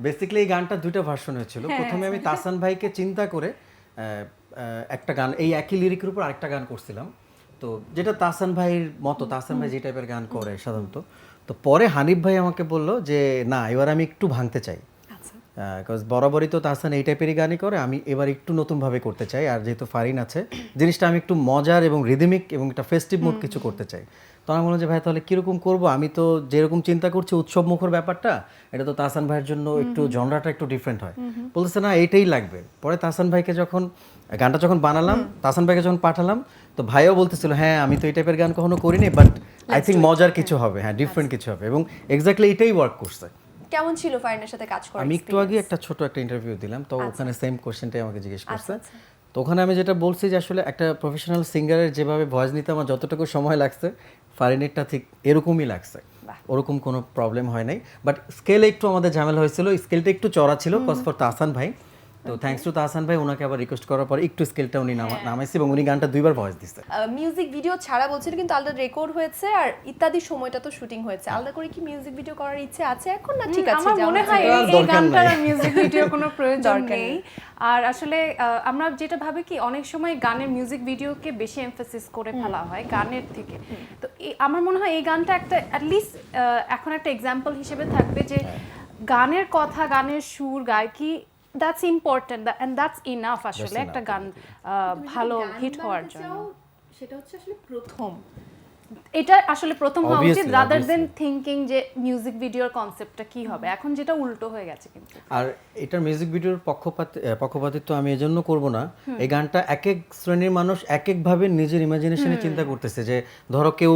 Basically এই গানটা দুইটা ভার্সন হয়েছিল। প্রথমে আমি তাহসান ভাইকে চিন্তা করে একটা গান এই একই লিরিকের উপর আরেকটা গান করছিলাম, তো যেটা তাহসান ভাইয়ের মতো, তাহসান ভাই যে টাইপের গান করে সাধারণত। তো পরে হানিফ ভাই আমাকে বলল যে না, এবার আমি একটু ভাঙতে চাই, বিকজ বরাবরই তো তাহসান এই টাইপেরই গানই করে, আমি এবার একটু নতুনভাবে করতে চাই। আর যেহেতু ফারিন আছে, জিনিসটা আমি একটু মজার এবং রিদমিক এবং একটা ফেস্টিভ মুড কিছু করতে চাই। তো আমি বললাম যে ভাই তাহলে কীরকম করবো, আমি তো যেরকম চিন্তা করছি উৎসব মুখর ব্যাপারটা, এটা তো তাহসান ভাইয়ের জন্য একটু জনরাটা একটু ডিফারেন্ট হয়। বলতেছে না এইটাই লাগবে। পরে তাহসান ভাইকে যখন গানটা যখন বানালাম, তাহসান ভাইকে যখন পাঠালাম, তো ভাইও বলতেছিল হ্যাঁ আমি তো এই টাইপের গান কখনো করিনি, বাট আই থিঙ্ক মজার কিছু হবে, হ্যাঁ ডিফারেন্ট কিছু হবে, এবং এক্স্যাক্টলি এটাই ওয়ার্ক করছে। কেমন ছিল ফারিনের সাথে কাজ করার? আমি একটু আগে একটা ছোট একটা ইন্টারভিউ দিলাম, তো ওখানে সেম কোশ্চেনটাই আমাকে জিজ্ঞেস করছে। তো ওখানে আমি যেটা বলছি যে আসলে একটা প্রফেশনাল সিঙ্গারের যেভাবে ভয়েস নিতে আমার যতটুকু সময় লাগছে, ফারিনেরটা ঠিক এরকমই লাগছে, ওরকম কোনো প্রবলেম হয় নাই। বাট স্কেলে একটু আমাদের ঝামেলা হয়েছিল, স্কেলটা একটু চড়া ছিল কজ ফর তাহসান ভাই। তো থ্যাঙ্কস টু তাহসান ভাই, ওনাকে আবার রিকোয়েস্ট করার পর একটু স্কেলটা উনি নামাইছে এবং উনি গানটা দুইবার ভয়েস দিচ্ছে। মিউজিক ভিডিও ছাড়া বলছিল কিন্তু আলাদা রেকর্ড হয়েছে আর ইত্যাদি সময়টা তো শুটিং হয়েছে, আলাদা করে কি মিউজিক ভিডিও করার ইচ্ছে আছে এখন, না ঠিক আছে? আমার মনে হয় এই গানটার মিউজিক ভিডিও কোনো প্রয়োজন নেই। আর আসলে আমরা যেটা ভাবি কি অনেক সময় গানের মিউজিক ভিডিওকে বেশি এমফাসিস করে ফেলা হয় গানের থেকে। তো আমার মনে হয় এই গানটা একটা অ্যাটলিস্ট এখন একটা এক্সাম্পল হিসেবে থাকবে যে গানের কথা, গানের সুর, গায়কি, that's important and that's enough আসলে একটা গান ভালো হিট হওয়ার জন্য। সেটা হচ্ছে আসলে প্রথম, এটা আসলে প্রথম হওয়া উচিত রাদার দেন থিংকিং যে মিউজিক ভিডিওর কনসেপ্টটা কি হবে। এখন যেটা উল্টো হয়ে গেছে কিন্তু। আর এটার মিউজিক ভিডিওর পক্ষপাতিত্ব আমি এজন্য করব না, এই গানটা এক এক শ্রেণীর মানুষ এক একভাবে নিজের ইমাজিনেশনে চিন্তা করতেছে। যে ধরো কেউ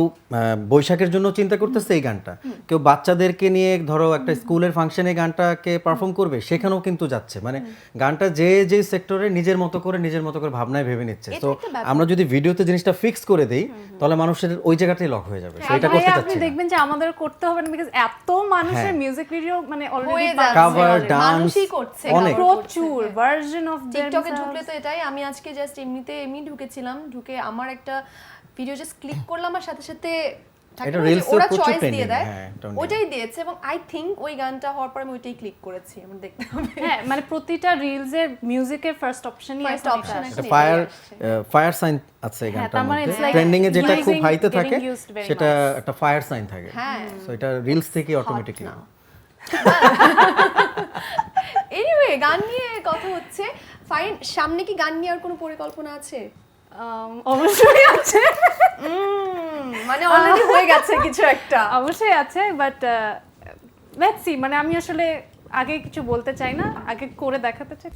বৈশাখের জন্য চিন্তা করতেছে এই গানটা, কেউ বাচ্চাদেরকে নিয়ে ধরো একটা স্কুলের ফাংশনে গানটাকে পারফর্ম করবে, সেখানেও কিন্তু যাচ্ছে। মানে গানটা যে যে সেক্টরে নিজের মতো করে ভাবনায় ভেবে নিচ্ছে। তো আমরা যদি ভিডিওতে জিনিসটা ফিক্স করে দেই, তাহলে মানুষের ওই জায়গাটাই লক হয়ে যাবে। সেটা করতে চাচ্ছি আপনি দেখবেন যে আমাদের করতে হবে না, বিকজ এত মানুষের মিউজিক ভিডিও মানে অলরেডি কভার মানুষই করছে, প্রচুর ভার্সন অফ টিকটকে ঢুকলে তো এটাই। আমি আজকে জাস্ট এমনি ঢুকেছিলাম, ঢুকে আমার একটা ভিডিও জাস্ট ক্লিক করলাম আর সাথে সাথে ওরা চয়েস দিয়ে দেয়, ওইটাই দিয়েছে। এবং আই থিংক ওই গানটা হওয়ার পর আমি ওইটাই ক্লিক করেছি। আমার দেখতে হবে হ্যাঁ, মানে প্রতিটা রিলস এর মিউজিকের ফার্স্ট অপশনই একটা অপশন আছে। ফায়ার সাইন আছে এই গানটার মধ্যে, ট্রেন্ডিং এ যেটা খুব হাইতে থাকে সেটা একটা ফায়ার সাইন থাকে। সো এটা রিলস থেকে অটোমেটিক্যালি। এনিওয়ে, গান নিয়ে কথা হচ্ছে। ফাইন, সামনে কি গান নিয়ে আর কোনো পরিকল্পনা আছে? অবশ্যই আছে, মানে অলরেডি হয়ে গেছে কিছু একটা? অবশ্যই আছে, বাট লেটস সি। মানে আমি আসলে আগে কিছু বলতে চাই না, আগে করে দেখাতে চাই।